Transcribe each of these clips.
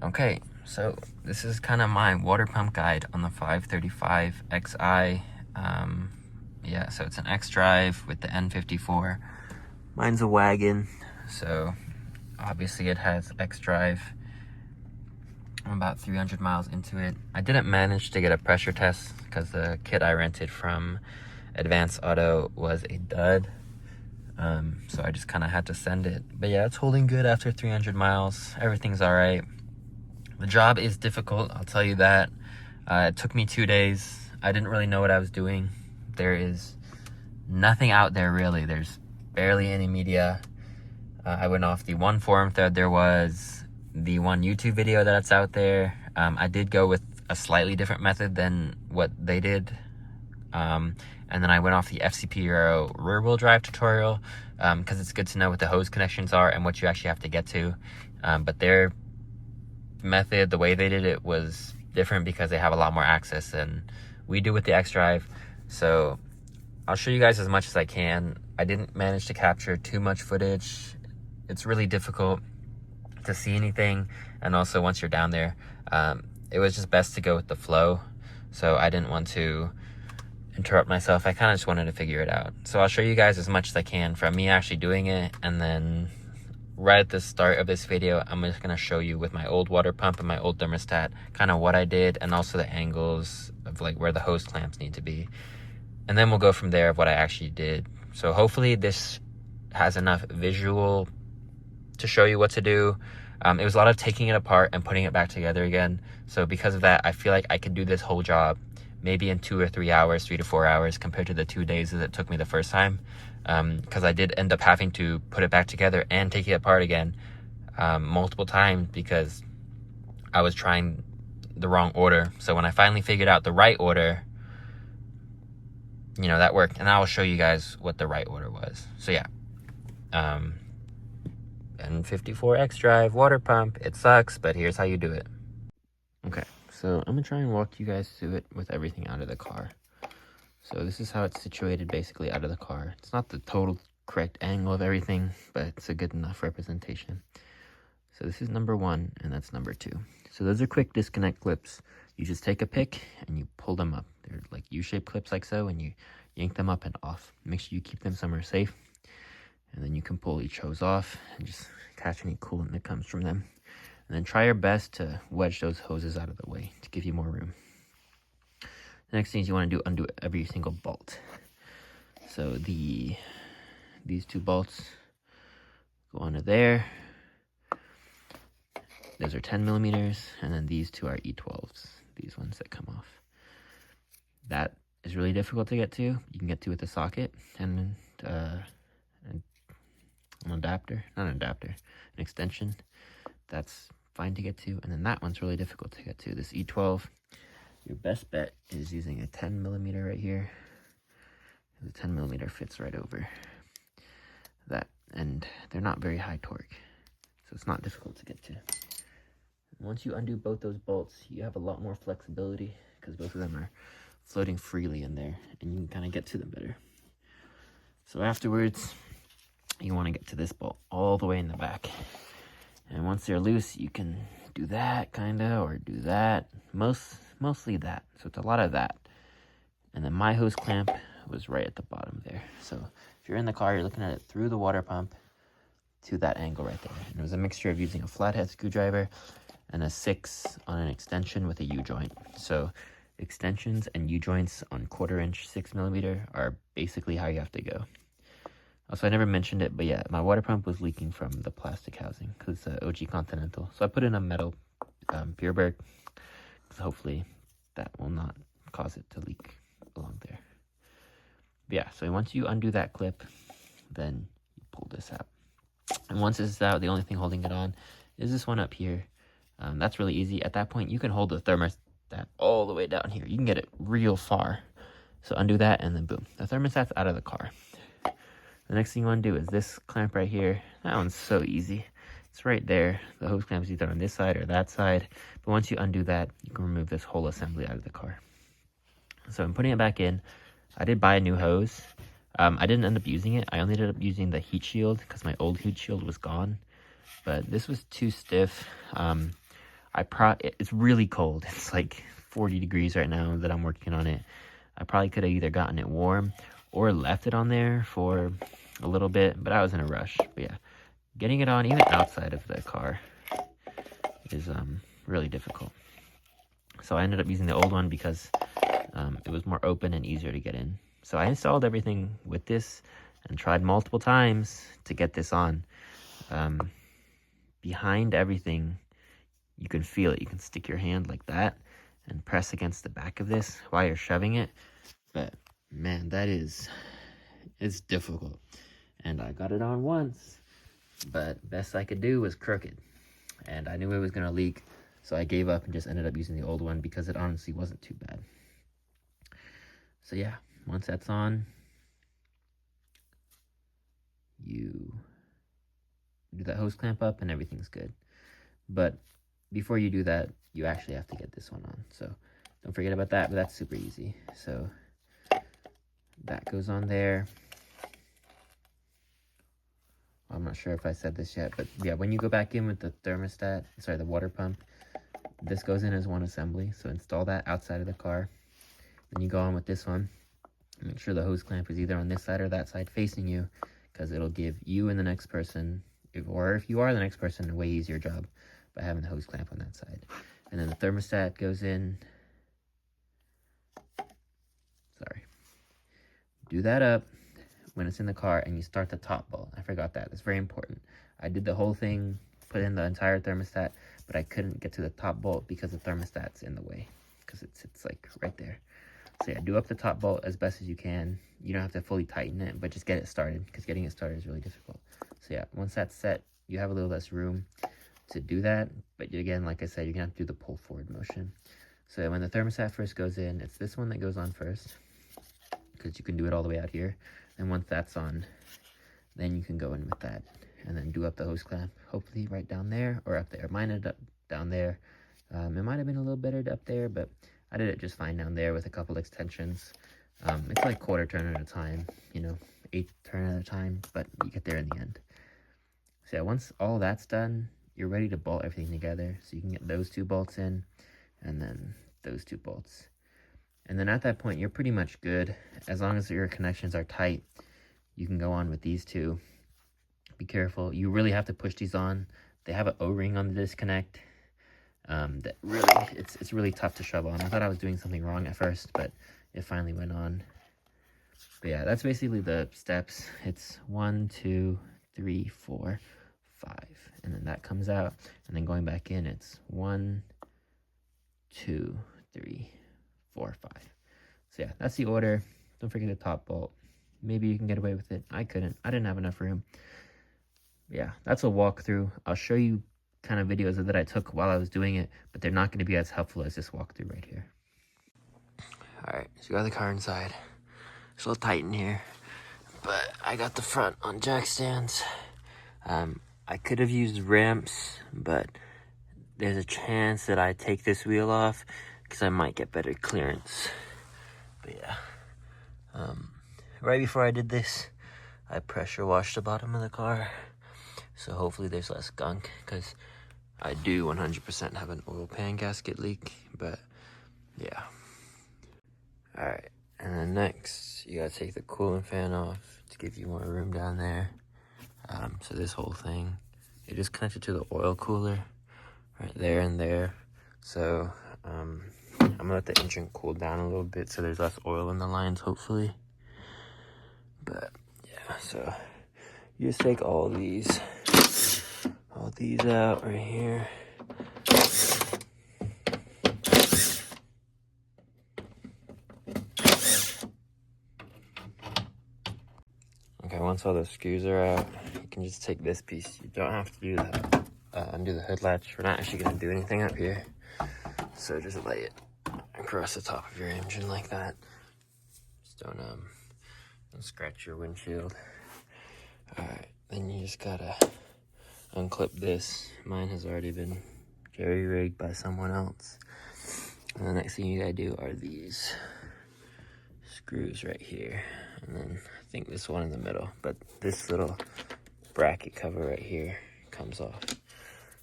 Okay, so this is kind of my water pump guide on the 535 XI. Yeah, so it's an X drive with the N54. Mine's a wagon, so obviously it has X drive. I'm about 300 miles into it. I didn't manage to get a pressure test because the kit I rented from Advanced Auto was a dud. So I just kind of had to send it. But yeah, it's holding good after 300 miles. Everything's all right. The job is difficult, I'll tell you that. It took me 2 days. I didn't really know what I was doing. There is nothing out there really. There's barely any media. I went off the one forum thread there was, the one YouTube video that's out there. I did go with a slightly different method than what they did. And then I went off the FCP rear wheel drive tutorial because it's good to know what the hose connections are and what you actually have to get to. But their method, the way they did it, was different because they have a lot more access than we do with the X drive. So I'll show you guys as much as I can. I didn't manage to capture too much footage. It's really difficult to see anything, and also once you're down there, it was just best to go with the flow. So I didn't want to interrupt myself. I kind of just wanted to figure it out. So I'll show you guys as much as I can from me actually doing it, and then right at the start of this video, I'm just going to show you with my old water pump and my old thermostat kind of what I did, and also the angles of like where the hose clamps need to be. And then we'll go from there of what I actually did. So hopefully this has enough visual to show you what to do. It was a lot of taking it apart and putting it back together again. So because of that, I feel like I could do this whole job maybe in 2 or 3 hours, 3 to 4 hours, compared to the 2 days that it took me the first time. Because I did end up having to put it back together and take it apart again multiple times because I was trying the wrong order. So when I finally figured out the right order, you know, that worked. And I will show you guys what the right order was. So yeah, N54 X drive water pump. It sucks, but here's how you do it. Okay, so I'm gonna try and walk you guys through it with everything out of the car. So this is how it's situated basically out of the car. It's not the total correct angle of everything, but it's a good enough representation. So this is number 1, and that's number 2. So those are quick disconnect clips. You just take a pick and you pull them up. They're like U-shaped clips like so, and you yank them up and off. Make sure you keep them somewhere safe. And then you can pull each hose off and just catch any coolant that comes from them. And then try your best to wedge those hoses out of the way to give you more room. The next thing is you want to do undo every single bolt. So these 2 bolts go onto there. Those are 10 millimeters, and then these 2 are E12s, these ones that come off. That is really difficult to get to. You can get to with a socket and an adapter, not an adapter, an extension. That's fine to get to. And then that one's really difficult to get to, this E12. Your best bet is using a 10 millimeter right here. The 10 millimeter fits right over that, and they're not very high torque, so it's not difficult to get to. Once you undo both those bolts, you have a lot more flexibility because both of them are floating freely in there, and you can kind of get to them better. So afterwards, you want to get to this bolt all the way in the back, and once they're loose, you can do that kind of, or do that, mostly that. So it's a lot of that. And then my hose clamp was right at the bottom there. So if you're in the car, you're looking at it through the water pump to that angle right there. And it was a mixture of using a flathead screwdriver and a 6 on an extension with a U-joint. So extensions and U-joints on 1/4 inch 6 millimeter are basically how you have to go. Also, I never mentioned it, but yeah, my water pump was leaking from the plastic housing because it's OG Continental. So I put in a metal Purebird, because hopefully that will not cause it to leak along there. But yeah, so once you undo that clip, then you pull this out. And once this is out, the only thing holding it on is this one up here. That's really easy. At that point, you can hold the thermostat all the way down here. You can get it real far. So undo that, and then boom, the thermostat's out of the car. The next thing you want to do is this clamp right here. That one's so easy. It's right there. The hose clamp is either on this side or that side. But once you undo that, you can remove this whole assembly out of the car. So I'm putting it back in. I did buy a new hose. I didn't end up using it. I only ended up using the heat shield because my old heat shield was gone. But this was too stiff. It's really cold. It's like 40 degrees right now that I'm working on it. I probably could have either gotten it warm or left it on there for a little bit, but I was in a rush. But yeah, getting it on even outside of the car is really difficult. So I ended up using the old one because it was more open and easier to get in. So I installed everything with this and tried multiple times to get this on. Behind everything, you can feel it. You can stick your hand like that and press against the back of this while you're shoving it. But man, it's difficult. And I got it on once, but best I could do was crooked. And I knew it was gonna leak, so I gave up and just ended up using the old one because it honestly wasn't too bad. So yeah, once that's on, you do that hose clamp up and everything's good. But before you do that, you actually have to get this one on. So don't forget about that, but that's super easy. So that goes on there. I'm not sure if I said this yet, but yeah, when you go back in with the thermostat, sorry, the water pump, this goes in as one assembly. So install that outside of the car. Then you go on with this one. Make sure the hose clamp is either on this side or that side facing you, because it'll give you and the next person, if you are the next person, a way easier job by having the hose clamp on that side. And then the thermostat goes in. Sorry. Do that up when it's in the car and you start the top bolt. I forgot that. That's very important. I did the whole thing, put in the entire thermostat, but I couldn't get to the top bolt because the thermostat's in the way, because it's like right there. So yeah, do up the top bolt as best as you can. You don't have to fully tighten it, but just get it started, because getting it started is really difficult. So yeah, once that's set, you have a little less room to do that. But again, like I said, you're gonna have to do the pull forward motion. So when the thermostat first goes in, it's this one that goes on first, because you can do it all the way out here. And once that's on, then you can go in with that and then do up the hose clamp, hopefully right down there or up there. Mine ended up down there. It might have been a little better up there, but I did it just fine down there with a couple extensions. It's like quarter turn at a time, you know, 8th turn at a time, but you get there in the end. So yeah, once all that's done, you're ready to bolt everything together. So you can get those 2 bolts in and then those 2 bolts. And then at that point, you're pretty much good. As long as your connections are tight, you can go on with these 2. Be careful. You really have to push these on. They have an O-ring on the disconnect. That really, it's really tough to shove on. I thought I was doing something wrong at first, but it finally went on. But yeah, that's basically the steps. It's 1, 2, 3, 4, 5. And then that comes out. And then going back in, it's 1, 2, 3, 4, 5. So yeah, that's the order. Don't forget the top bolt. Maybe you can get away with it. I couldn't. I didn't have enough room. But yeah, that's a walkthrough. I'll show you kind of videos that I took while I was doing it, but they're not going to be as helpful as this walkthrough right here. All right, so we got the car inside. It's a little tight in here, but I got the front on jack stands. I could have used ramps, but there's a chance that I take this wheel off because I might get better clearance. But yeah, right before I did this, I pressure washed the bottom of the car, so hopefully there's less gunk, because I do 100% have an oil pan gasket leak. But yeah. All right, and then next you gotta take the cooling fan off to give you more room down there. So this whole thing, it is connected to the oil cooler right there and there. So I'm gonna let the engine cool down a little bit so there's less oil in the lines, hopefully. But yeah, so you just take all these out right here. Okay, once all the screws are out, you can just take this piece. You don't have to do that. Undo the hood latch. We're not actually gonna do anything up here, so just lay it across the top of your engine like that. Just don't scratch your windshield. All right, then you just gotta unclip this. Mine has already been jerry-rigged by someone else. And the next thing you gotta do are these screws right here, and then I think this one in the middle, but this little bracket cover right here comes off.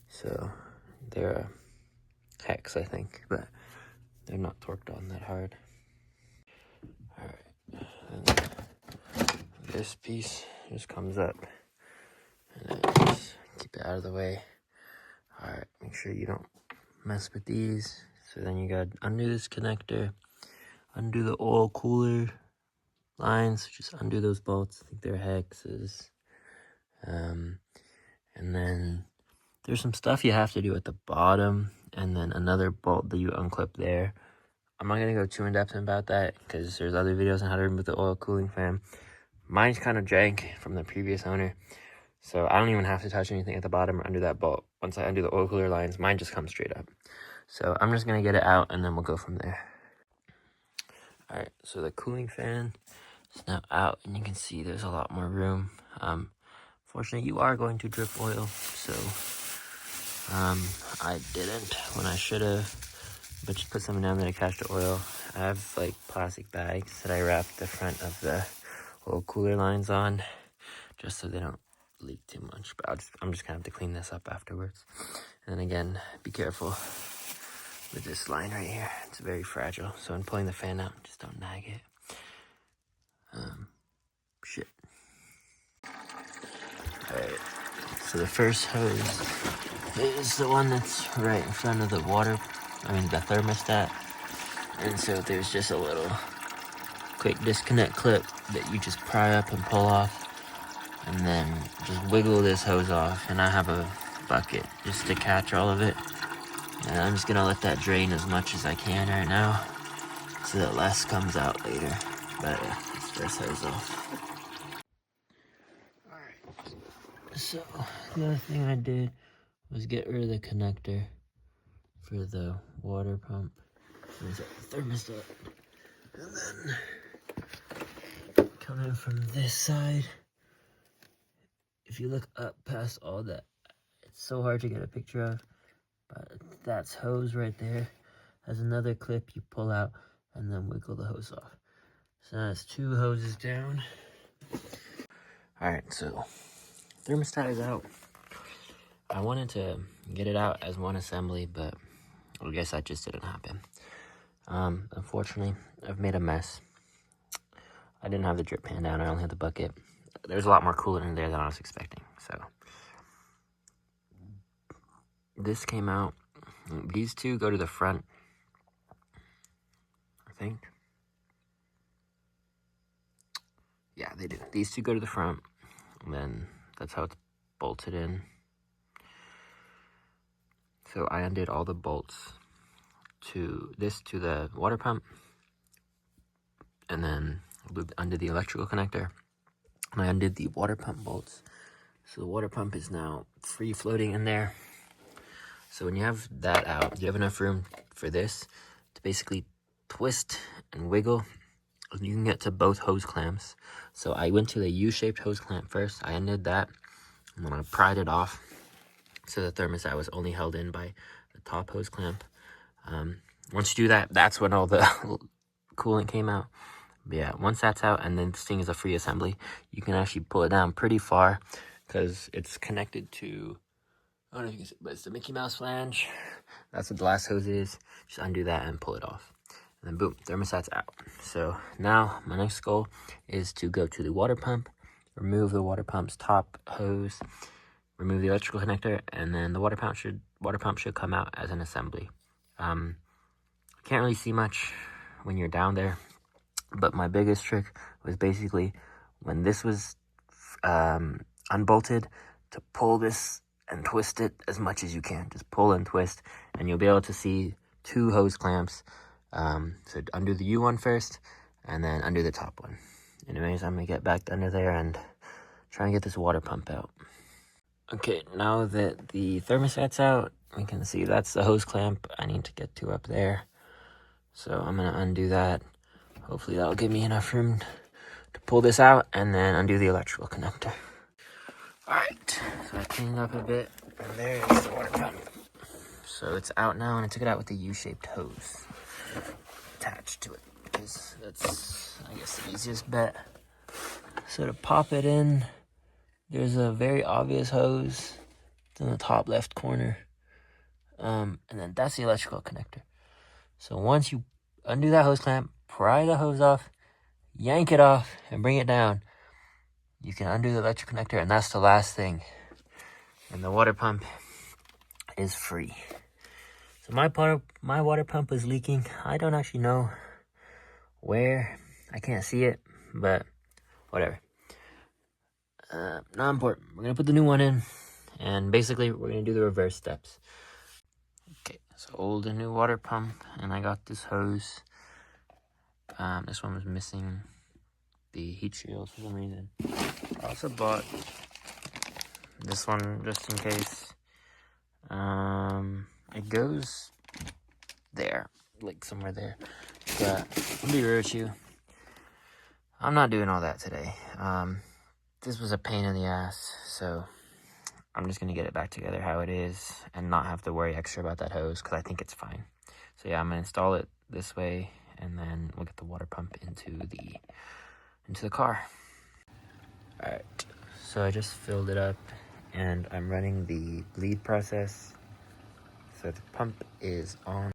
So they're hex, I think, but they're not torqued on that hard. Alright, and this piece just comes up, and then just keep it out of the way. Alright, make sure you don't mess with these. So then you gotta undo this connector, undo the oil cooler lines, just undo those bolts. I think they're hexes. And then there's some stuff you have to do at the bottom, and then another bolt that you unclip there. I'm not gonna go too in depth about that because there's other videos on how to remove the oil cooling fan. Mine's kind of jank from the previous owner, so I don't even have to touch anything at the bottom or undo that bolt. Once I undo the oil cooler lines, mine just comes straight up. So I'm just gonna get it out and then we'll go from there. Alright, so the cooling fan is now out, and you can see there's a lot more room. Fortunately, you are going to drip oil, so I didn't when I should have, but just put something down there to catch the oil. I have like plastic bags that I wrap the front of the oil cooler lines on, just so they don't leak too much. But I'm just gonna have to clean this up afterwards. And then again, be careful with this line right here. It's very fragile, so when pulling the fan out, just don't nag it. Shit. Alright, so the first hose is the one that's right in front of the the thermostat. And so there's just a little quick disconnect clip that you just pry up and pull off, and then just wiggle this hose off. And I have a bucket just to catch all of it, and I'm just gonna let that drain as much as I can right now so that less comes out later. But let's first hose off. Alright, so the other thing I did was get rid of the connector for the water pump. There's the thermostat. And then coming from this side, if you look up past all that, it's so hard to get a picture of, but that's hose right there. Has another clip you pull out and then wiggle the hose off. So now it's 2 hoses down. Alright, so thermostat is out. I wanted to get it out as one assembly, but I guess that just didn't happen. Unfortunately, I've made a mess. I didn't have the drip pan down, I only had the bucket. There's a lot more coolant in there than I was expecting, so. This came out. These 2 go to the front, I think. Yeah, they do. These 2 go to the front, and then that's how it's bolted in. So I undid all the bolts to the water pump, and then undid the electrical connector, and I undid the water pump bolts. So the water pump is now free floating in there. So when you have that out, you have enough room for this to basically twist and wiggle. You can get to both hose clamps. So I went to the U-shaped hose clamp first. I undid that, and then I pried it off. So the thermostat was only held in by the top hose clamp. Once you do that, that's when all the coolant came out. But yeah, once that's out, and then this thing is a free assembly, you can actually pull it down pretty far because it's connected to, I don't know if you can see, but it's the Mickey Mouse flange. That's what the last hose is. Just undo that and pull it off. And then boom, thermostat's out. So now my next goal is to go to the water pump, remove the water pump's top hose, remove the electrical connector, and then the water pump should come out as an assembly. Can't really see much when you're down there, but my biggest trick was basically when this was unbolted, to pull this and twist it as much as you can. Just pull and twist, and you'll be able to see 2 hose clamps. So undo the U one first, and then undo the top one. Anyways, I'm gonna get back under there and try and get this water pump out. Okay, now that the thermostat's out, we can see that's the hose clamp I need to get to up there. So I'm gonna undo that. Hopefully that'll give me enough room to pull this out and then undo the electrical connector. Alright, so I cleaned up a bit, and there is the water pump. So it's out now, and I took it out with the U-shaped hose attached to it, because that's, I guess, the easiest bet. So to pop it in, there's a very obvious hose. It's in the top left corner. And then that's the electrical connector. So once you undo that hose clamp, pry the hose off, yank it off, and bring it down, you can undo the electric connector, and that's the last thing. And the water pump is free. So my water pump is leaking. I don't actually know where. I can't see it, but whatever. Not important. We're gonna put the new one in, and basically we're gonna do the reverse steps. Okay, so old and new water pump, and I got this hose. This one was missing the heat shield for some reason. I also bought this one just in case. It goes there, like somewhere there. But I'll be real with you, I'm not doing all that today. This was a pain in the ass, so I'm just gonna get it back together how it is and not have to worry extra about that hose because I think it's fine. So yeah, I'm gonna install it this way, and then we'll get the water pump into the car. All right, so I just filled it up, and I'm running the bleed process. So the pump is on.